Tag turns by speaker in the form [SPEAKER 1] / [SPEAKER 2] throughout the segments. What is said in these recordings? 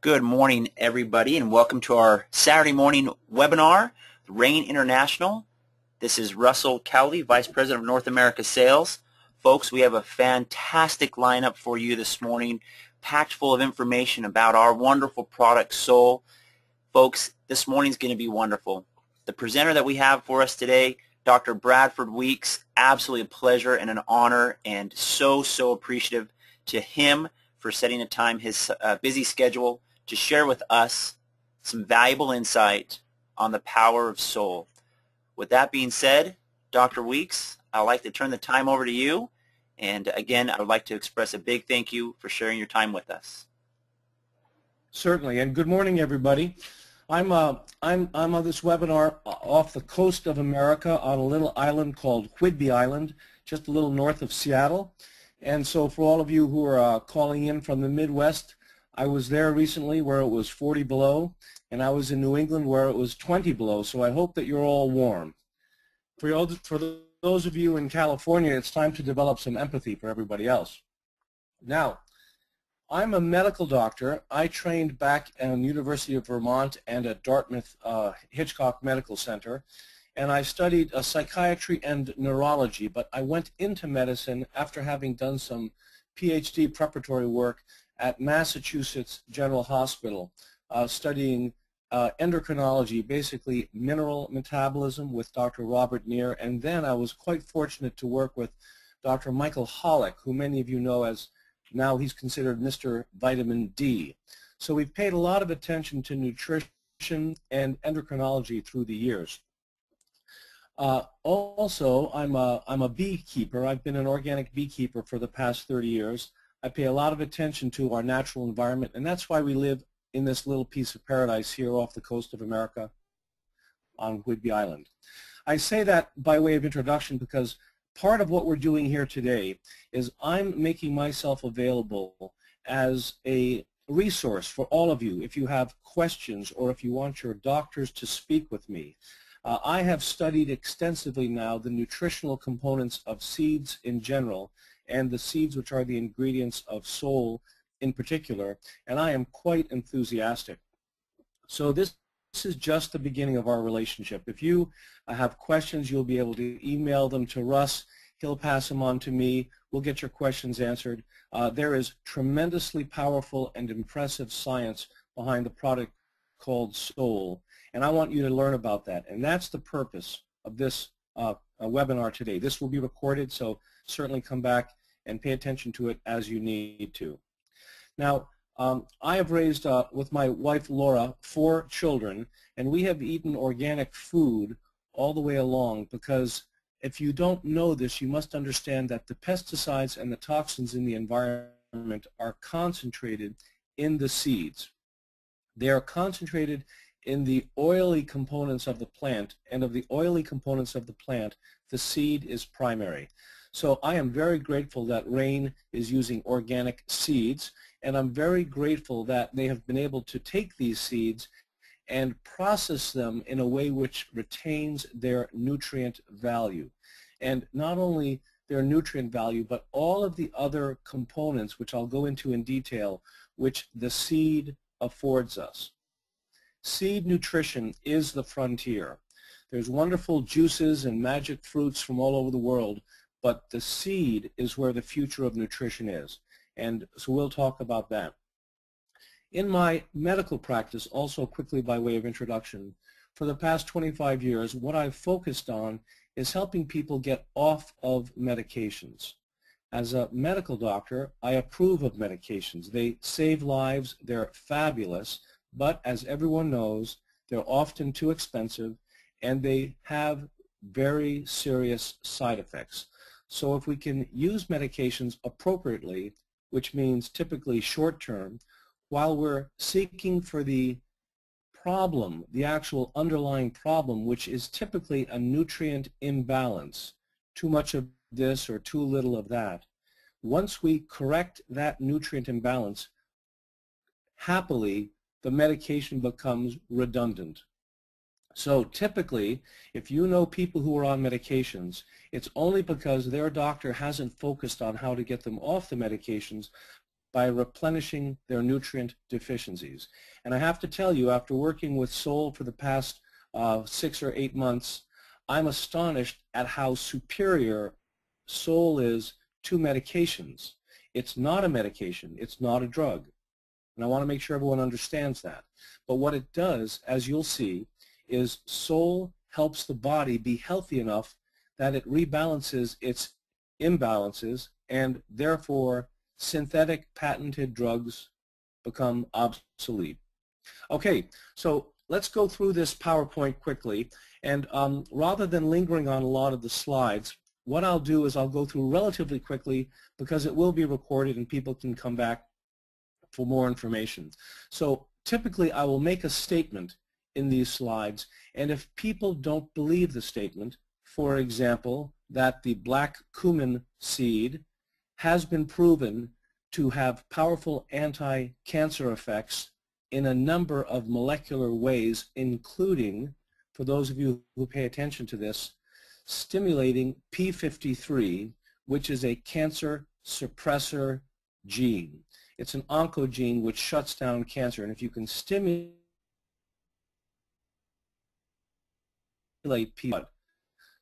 [SPEAKER 1] Good morning, everybody, and welcome to our Saturday morning webinar, Rain International. This is Russell Cowley, Vice President of North America Sales. Folks, we have a fantastic lineup for you this morning, packed full of information about our wonderful product, Soul. Folks, this morning's going to be wonderful. The presenter that we have for us today, Dr. Bradford Weeks, absolutely a pleasure and an honor, and so appreciative to him for setting aside his busy schedule to share with us some valuable insight on the power of soul. With that being said, Dr. Weeks, I'd like to turn the time over to you. And again, I would like to express a big thank you for sharing your time with us.
[SPEAKER 2] Certainly, and good morning, everybody. I'm on this webinar off the coast of America on a little island called Whidbey Island, just a little north of Seattle. And so for all of you who are calling in from the Midwest, I was there recently where it was 40 below, and I was in New England where it was 20 below, so I hope that you're all warm. For those of you in California, it's time to develop some empathy for everybody else. Now, I'm a medical doctor. I trained back at the University of Vermont and at Dartmouth Hitchcock Medical Center, and I studied psychiatry and neurology, but I went into medicine after having done some PhD preparatory work at Massachusetts General Hospital, studying endocrinology, basically mineral metabolism with Dr. Robert Neer, and then I was quite fortunate to work with Dr. Michael Hollick, who many of you know as now he's considered Mr. Vitamin D. So we've paid a lot of attention to nutrition and endocrinology through the years. Also, I'm a beekeeper. I've been an organic beekeeper for the past 30 years. I pay a lot of attention to our natural environment, and that's why we live in this little piece of paradise here off the coast of America on Whidbey Island. I say that by way of introduction because part of what we're doing here today is I'm making myself available as a resource for all of you if you have questions or if you want your doctors to speak with me. I have studied extensively now the nutritional components of seeds in general and the seeds which are the ingredients of soul in particular, and I am quite enthusiastic. So this is just the beginning of our relationship. If you have questions, you'll be able to email them to Russ. He'll pass them on to me. We'll get your questions answered. There is tremendously powerful and impressive science behind the product called Soul, and I want you to learn about that. And that's the purpose of this webinar today. This will be recorded, so certainly come back and pay attention to it as you need to. Now, I have raised, with my wife Laura, 4 children, and we have eaten organic food all the way along because if you don't know this, you must understand that the pesticides and the toxins in the environment are concentrated in the seeds. They are concentrated in the oily components of the plant, and of the oily components of the plant, the seed is primary. So I am very grateful that Rain is using organic seeds, and I'm very grateful that they have been able to take these seeds and process them in a way which retains their nutrient value. And not only their nutrient value, but all of the other components, which I'll go into in detail, which the seed affords us. Seed nutrition is the frontier. There's wonderful juices and magic fruits from all over the world, but the seed is where the future of nutrition is. And so we'll talk about that. In my medical practice, also quickly by way of introduction, for the past 25 years, what I've focused on is helping people get off of medications. As a medical doctor, I approve of medications. They save lives, they're fabulous, but as everyone knows, they're often too expensive and they have very serious side effects. So if we can use medications appropriately, which means typically short-term, while we're seeking for the problem, the actual underlying problem, which is typically a nutrient imbalance, too much of this or too little of that. Once we correct that nutrient imbalance, happily, the medication becomes redundant. So typically, if you know people who are on medications, it's only because their doctor hasn't focused on how to get them off the medications, by replenishing their nutrient deficiencies. And I have to tell you, after working with Soul for the past 6 or 8 months, I'm astonished at how superior Soul is to medications. It's not a medication. It's not a drug. And I want to make sure everyone understands that. But what it does, as you'll see, is Soul helps the body be healthy enough that it rebalances its imbalances, and therefore synthetic patented drugs become obsolete. Okay, so let's go through this PowerPoint quickly, and rather than lingering on a lot of the slides, what I'll do is I'll go through relatively quickly because it will be recorded and people can come back for more information. So typically I will make a statement in these slides, and if people don't believe the statement, for example, that the black cumin seed has been proven to have powerful anti-cancer effects in a number of molecular ways, including, for those of you who pay attention to this, stimulating P53, which is a cancer suppressor gene. It's an oncogene which shuts down cancer, and if you can stimulate P,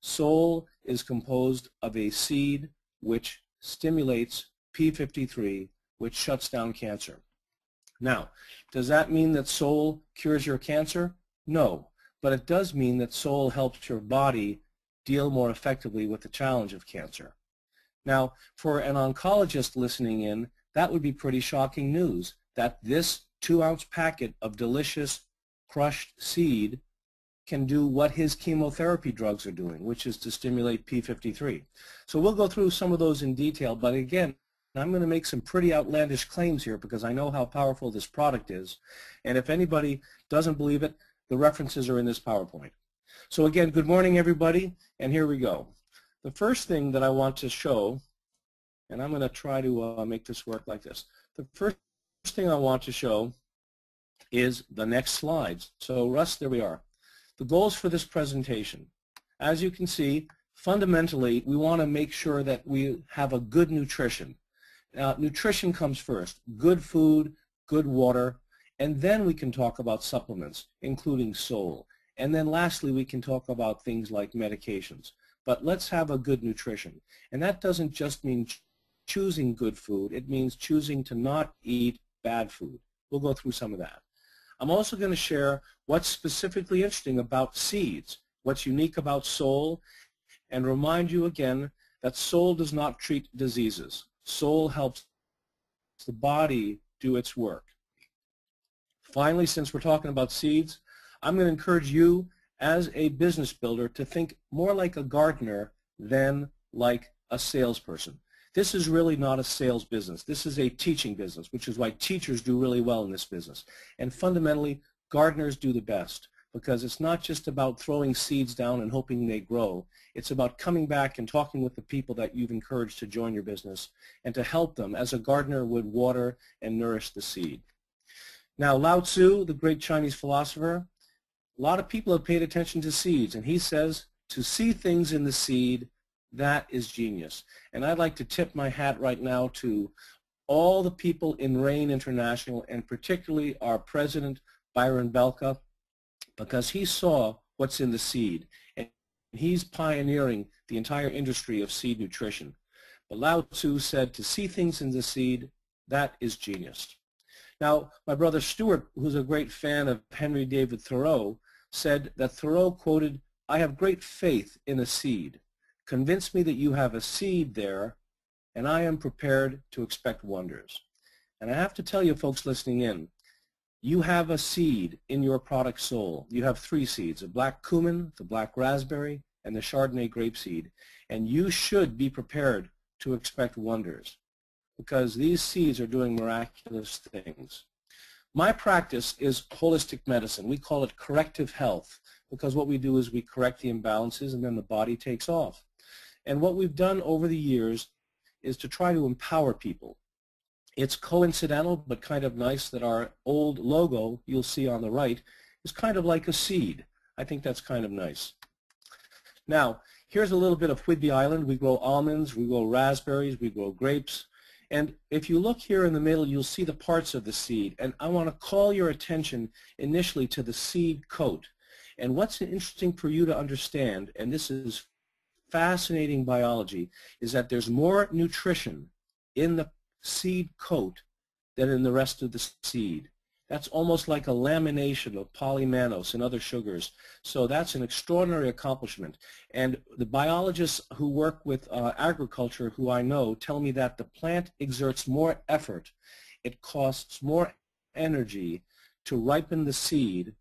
[SPEAKER 2] Soul is composed of a seed which stimulates P53, which shuts down cancer. Now, does that mean that Soul cures your cancer? No, but it does mean that Soul helps your body deal more effectively with the challenge of cancer. Now, for an oncologist listening in, that would be pretty shocking news, that this 2-ounce packet of delicious crushed seed can do what his chemotherapy drugs are doing, which is to stimulate P53. So we'll go through some of those in detail, but again, I'm going to make some pretty outlandish claims here because I know how powerful this product is, and if anybody doesn't believe it, the references are in this PowerPoint. So again, good morning everybody, and here we go. The first thing that I want to show, and I'm going to try to make this work like this. The first thing I want to show is the next slides. So Russ, there we are. The goals for this presentation. As you can see, fundamentally, we want to make sure that we have a good nutrition. Nutrition comes first, good food, good water, and then we can talk about supplements, including Soul. And then lastly, we can talk about things like medications. But let's have a good nutrition. And that doesn't just mean choosing good food. It means choosing to not eat bad food. We'll go through some of that. I'm also going to share what's specifically interesting about seeds, what's unique about Soul, and remind you again that Soul does not treat diseases. Soul helps the body do its work. Finally, since we're talking about seeds, I'm going to encourage you as a business builder to think more like a gardener than like a salesperson. This is really not a sales business. This is a teaching business, which is why teachers do really well in this business. And fundamentally, gardeners do the best because it's not just about throwing seeds down and hoping they grow. It's about coming back and talking with the people that you've encouraged to join your business and to help them as a gardener would water and nourish the seed. Now, Lao Tzu, the great Chinese philosopher, a lot of people have paid attention to seeds, and he says, to see things in the seed, that is genius. And I'd like to tip my hat right now to all the people in RAIN International, and particularly our president, Byron Belka, because he saw what's in the seed, and he's pioneering the entire industry of seed nutrition. But Lao Tzu said, to see things in the seed, that is genius. Now, my brother Stuart, who's a great fan of Henry David Thoreau, said that Thoreau quoted, "I have great faith in a seed. Convince me that you have a seed there, and I am prepared to expect wonders." And I have to tell you, folks listening in, you have a seed in your product Soul. You have 3 seeds, the black cumin, the black raspberry, and the Chardonnay grape seed. And you should be prepared to expect wonders because these seeds are doing miraculous things. My practice is holistic medicine. We call it corrective health because what we do is we correct the imbalances and then the body takes off. And what we've done over the years is to try to empower people. It's coincidental but kind of nice that our old logo, you'll see on the right, is kind of like a seed. I think that's kind of nice. Now, here's a little bit of Whidbey Island. We grow almonds, we grow raspberries, we grow grapes. And if you look here in the middle, you'll see the parts of the seed. And I want to call your attention initially to the seed coat. And what's interesting for you to understand, and this is fascinating biology, is that there's more nutrition in the seed coat than in the rest of the seed. That's almost like a lamination of polymannose and other sugars. So that's an extraordinary accomplishment. And the biologists who work with agriculture, who I know, tell me that the plant exerts more effort. It costs more energy to ripen the seed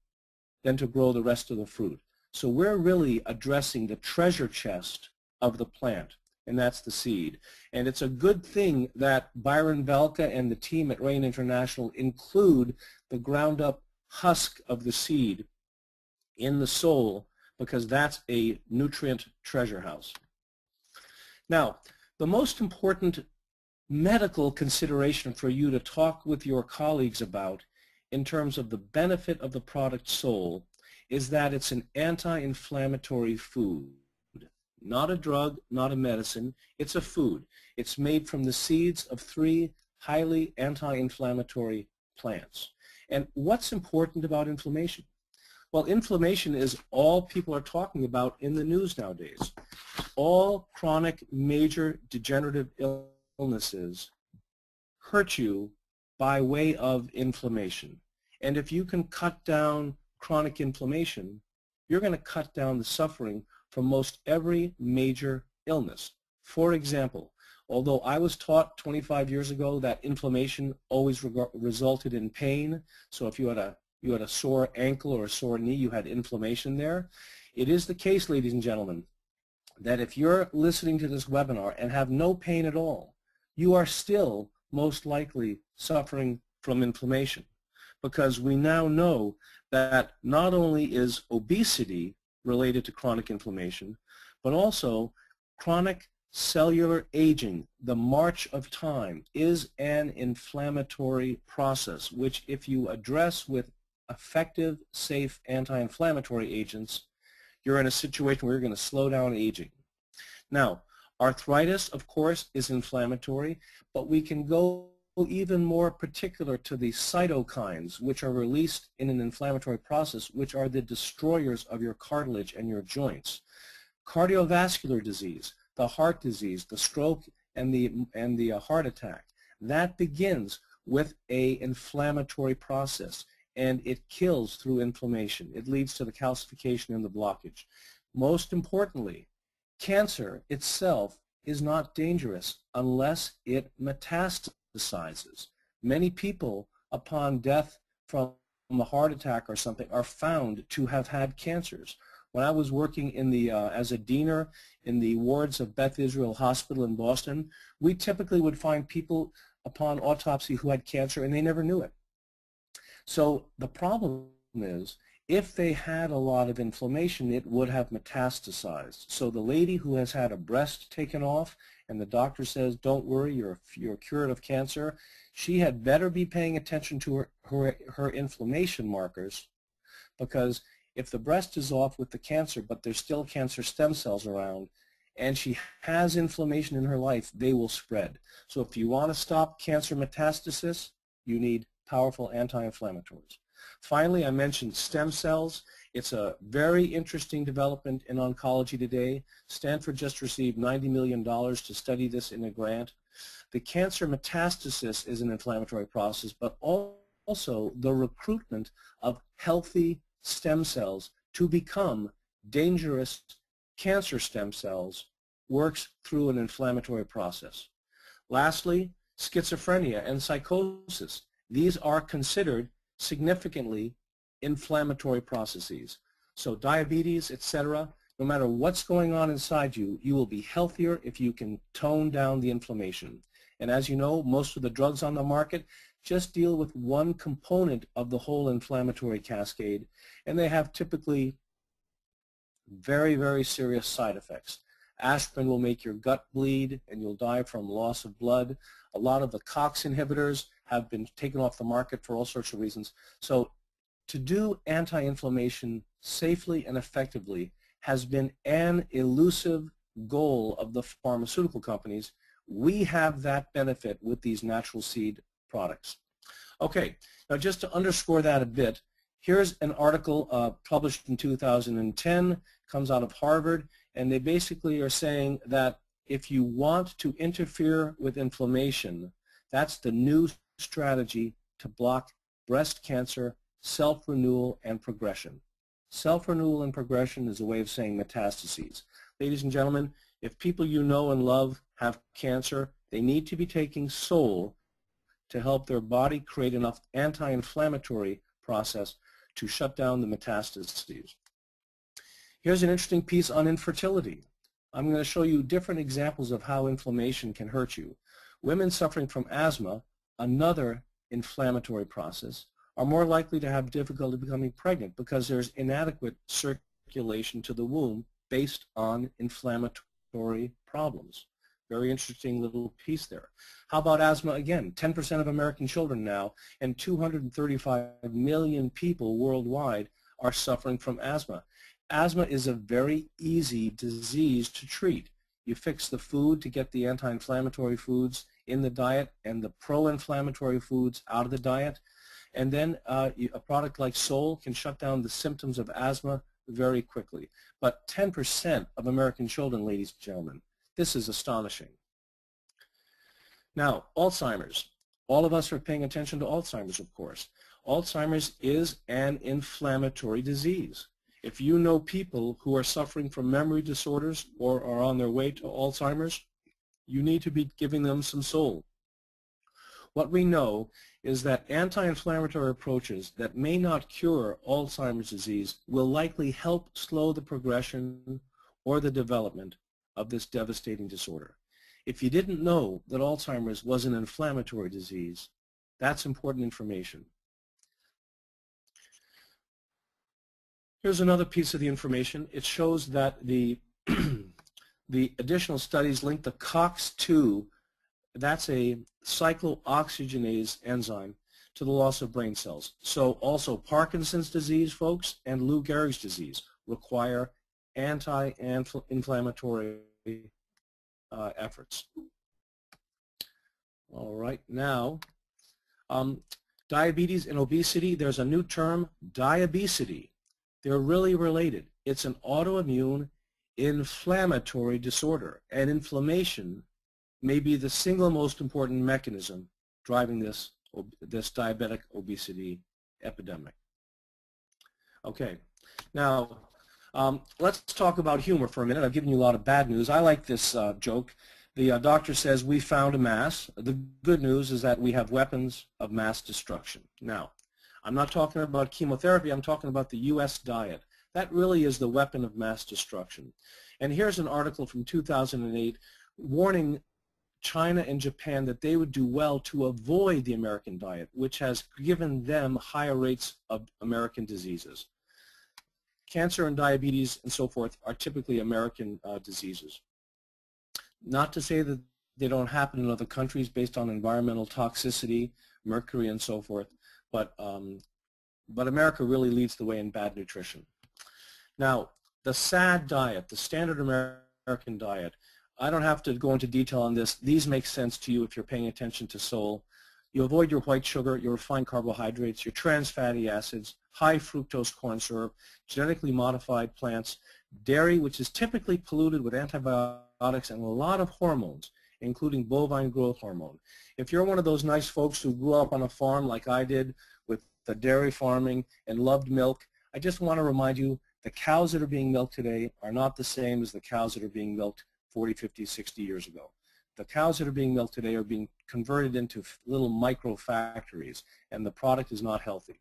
[SPEAKER 2] than to grow the rest of the fruit. So we're really addressing the treasure chest of the plant, and that's the seed. And it's a good thing that Byron Velka and the team at Rain International include the ground-up husk of the seed in the sole, because that's a nutrient treasure house. Now, the most important medical consideration for you to talk with your colleagues about in terms of the benefit of the product sole is that it's an anti-inflammatory food. Not a drug, not a medicine, it's a food. It's made from the seeds of 3 highly anti-inflammatory plants. And what's important about inflammation? Well, inflammation is all people are talking about in the news nowadays. All chronic major degenerative illnesses hurt you by way of inflammation. And if you can cut down chronic inflammation, you're going to cut down the suffering from most every major illness. For example, although I was taught 25 years ago that inflammation always resulted in pain, so if you had a sore ankle or a sore knee, you had inflammation there. It is the case, ladies and gentlemen, that if you're listening to this webinar and have no pain at all, you are still most likely suffering from inflammation, because we now know that not only is obesity related to chronic inflammation, but also chronic cellular aging, the march of time, is an inflammatory process, which if you address with effective, safe anti-inflammatory agents, you're in a situation where you're going to slow down aging. Now, arthritis, of course, is inflammatory, but we can go even more particular to the cytokines, which are released in an inflammatory process, which are the destroyers of your cartilage and your joints. Cardiovascular disease, the heart disease, the stroke, and the heart attack, that begins with an inflammatory process, and it kills through inflammation. It leads to the calcification and the blockage. Most importantly, cancer itself is not dangerous unless it metastasizes. Many people, upon death from a heart attack or something, are found to have had cancers. When I was working in the, as a diener in the wards of Beth Israel Hospital in Boston, we typically would find people upon autopsy who had cancer and they never knew it. So the problem is, if they had a lot of inflammation, it would have metastasized. So the lady who has had a breast taken off and the doctor says, don't worry, you're cured of cancer, she had better be paying attention to her inflammation markers, because if the breast is off with the cancer but there's still cancer stem cells around and she has inflammation in her life, they will spread. So if you want to stop cancer metastasis, you need powerful anti-inflammatories. Finally, I mentioned stem cells. It's a very interesting development in oncology today. Stanford just received $90 million to study this in a grant. The cancer metastasis is an inflammatory process, but also the recruitment of healthy stem cells to become dangerous cancer stem cells works through an inflammatory process. Lastly, schizophrenia and psychosis. These are considered significantly inflammatory processes. So diabetes, etc., no matter what's going on inside you, you will be healthier if you can tone down the inflammation. And as you know, most of the drugs on the market just deal with one component of the whole inflammatory cascade, and they have typically very, very serious side effects. Aspirin will make your gut bleed and you'll die from loss of blood. A lot of the COX inhibitors have been taken off the market for all sorts of reasons. So to do anti-inflammation safely and effectively has been an elusive goal of the pharmaceutical companies, We have that benefit with these natural seed products. Okay, now just to underscore that a bit, here's an article published in 2010, comes out of Harvard, and they basically are saying that if you want to interfere with inflammation, that's the new strategy to block breast cancer, self-renewal, and progression. Self-renewal and progression is a way of saying metastases. Ladies and gentlemen, if people you know and love have cancer, they need to be taking Sol to help their body create enough anti-inflammatory process to shut down the metastases. Here's an interesting piece on infertility. I'm going to show you different examples of how inflammation can hurt you. Women suffering from asthma, another inflammatory process, are more likely to have difficulty becoming pregnant because there's inadequate circulation to the womb based on inflammatory problems. Very interesting little piece there. How about asthma again? 10% of American children now and 235 million people worldwide are suffering from asthma. Asthma is a very easy disease to treat. You fix the food to get the anti-inflammatory foods in the diet and the pro-inflammatory foods out of the diet, and then a product like Sol can shut down the symptoms of asthma very quickly. But 10% of American children, ladies and gentlemen, this is astonishing. Now, Alzheimer's. All of us are paying attention to Alzheimer's, of course. Alzheimer's is an inflammatory disease. If you know people who are suffering from memory disorders or are on their way to Alzheimer's, you need to be giving them some Sol. What we know is that anti-inflammatory approaches that may not cure Alzheimer's disease will likely help slow the progression or the development of this devastating disorder. If you didn't know that Alzheimer's was an inflammatory disease, that's important information. Here's another piece of the information. It shows that the additional studies link the COX-2, that's a cyclooxygenase enzyme, to the loss of brain cells. So also Parkinson's disease, folks, and Lou Gehrig's disease require anti-inflammatory efforts. All right, now, diabetes and obesity, there's a new term, diabesity. They're really related. It's an autoimmune inflammatory disorder, and inflammation may be the single most important mechanism driving this diabetic obesity epidemic. Okay, now let's talk about humor for a minute. I've given you a lot of bad news. I like this joke. The doctor says, we found a mass. The good news is that we have weapons of mass destruction. Now, I'm not talking about chemotherapy. I'm talking about the U.S. diet. That really is the weapon of mass destruction. And here's an article from 2008 warning China and Japan that they would do well to avoid the American diet, which has given them higher rates of American diseases. Cancer and diabetes and so forth are typically American diseases. Not to say that they don't happen in other countries based on environmental toxicity, mercury and so forth, but America really leads the way in bad nutrition. Now, the SAD diet, the standard American diet, I don't have to go into detail on this. These make sense to you if you're paying attention to Sol. You avoid your white sugar, your refined carbohydrates, your trans fatty acids, high fructose corn syrup, genetically modified plants, dairy, which is typically polluted with antibiotics and a lot of hormones, including bovine growth hormone. If you're one of those nice folks who grew up on a farm like I did with the dairy farming and loved milk, I just want to remind you the cows that are being milked today are not the same as the cows that are being milked 40, 50, 60 years ago. The cows that are being milked today are being converted into little micro factories, and the product is not healthy.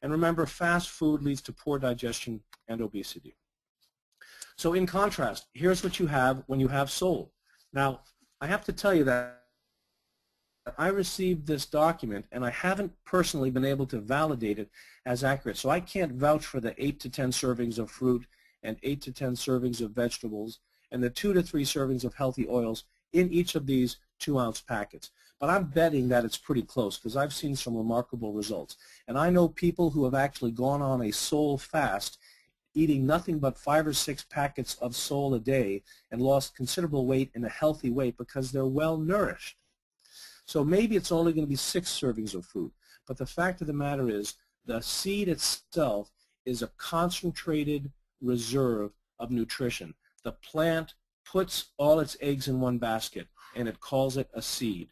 [SPEAKER 2] And remember, fast food leads to poor digestion and obesity. So in contrast, here's what you have when you have Sol. Now, I have to tell you that I received this document, and I haven't personally been able to validate it as accurate. So I can't vouch for the 8 to 10 servings of fruit and 8 to 10 servings of vegetables and the 2 to 3 servings of healthy oils in each of these 2-ounce packets. But I'm betting that it's pretty close because I've seen some remarkable results. And I know people who have actually gone on a Sol fast eating nothing but 5 or 6 packets of sole a day and lost considerable weight in a healthy weight because they're well nourished. So maybe it's only going to be 6 servings of fruit, but the fact of the matter is the seed itself is a concentrated reserve of nutrition. The plant puts all its eggs in one basket, and it calls it a seed.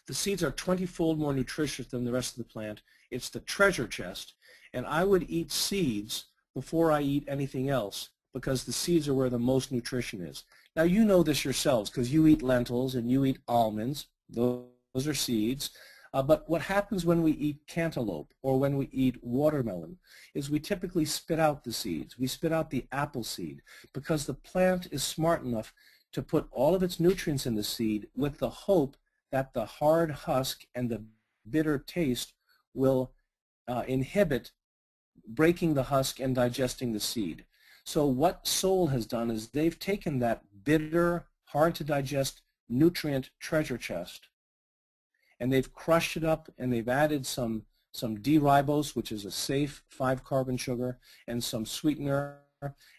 [SPEAKER 2] The seeds are 20-fold more nutritious than the rest of the plant. It's the treasure chest, and I would eat seeds before I eat anything else because the seeds are where the most nutrition is. Now you know this yourselves because you eat lentils and you eat almonds. Those are seeds. But what happens when we eat cantaloupe or when we eat watermelon is we typically spit out the seeds. We spit out the apple seed because the plant is smart enough to put all of its nutrients in the seed with the hope that the hard husk and the bitter taste will inhibit breaking the husk and digesting the seed. So what Sol has done is they've taken that bitter, hard to digest nutrient treasure chest and they've crushed it up and they've added some D-ribose, which is a safe 5-carbon sugar, and some sweetener,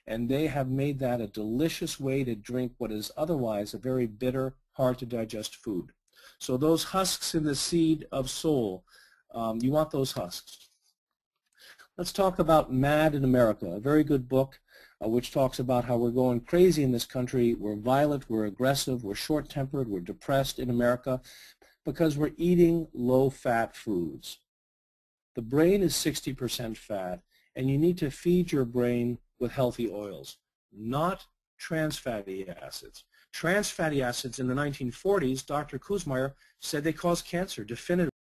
[SPEAKER 2] and they have made that a delicious way to drink what is otherwise a very bitter, hard to digest food. So those husks in the seed of Sol, you want those husks. Let's talk about Mad in America, a very good book which talks about how we're going crazy in this country. We're violent, we're aggressive, we're short-tempered, we're depressed in America because we're eating low-fat foods. The brain is 60% fat, and you need to feed your brain with healthy oils, not trans fatty acids. Trans fatty acids in the 1940s, Dr. Kuzmaier said they cause cancer definitively.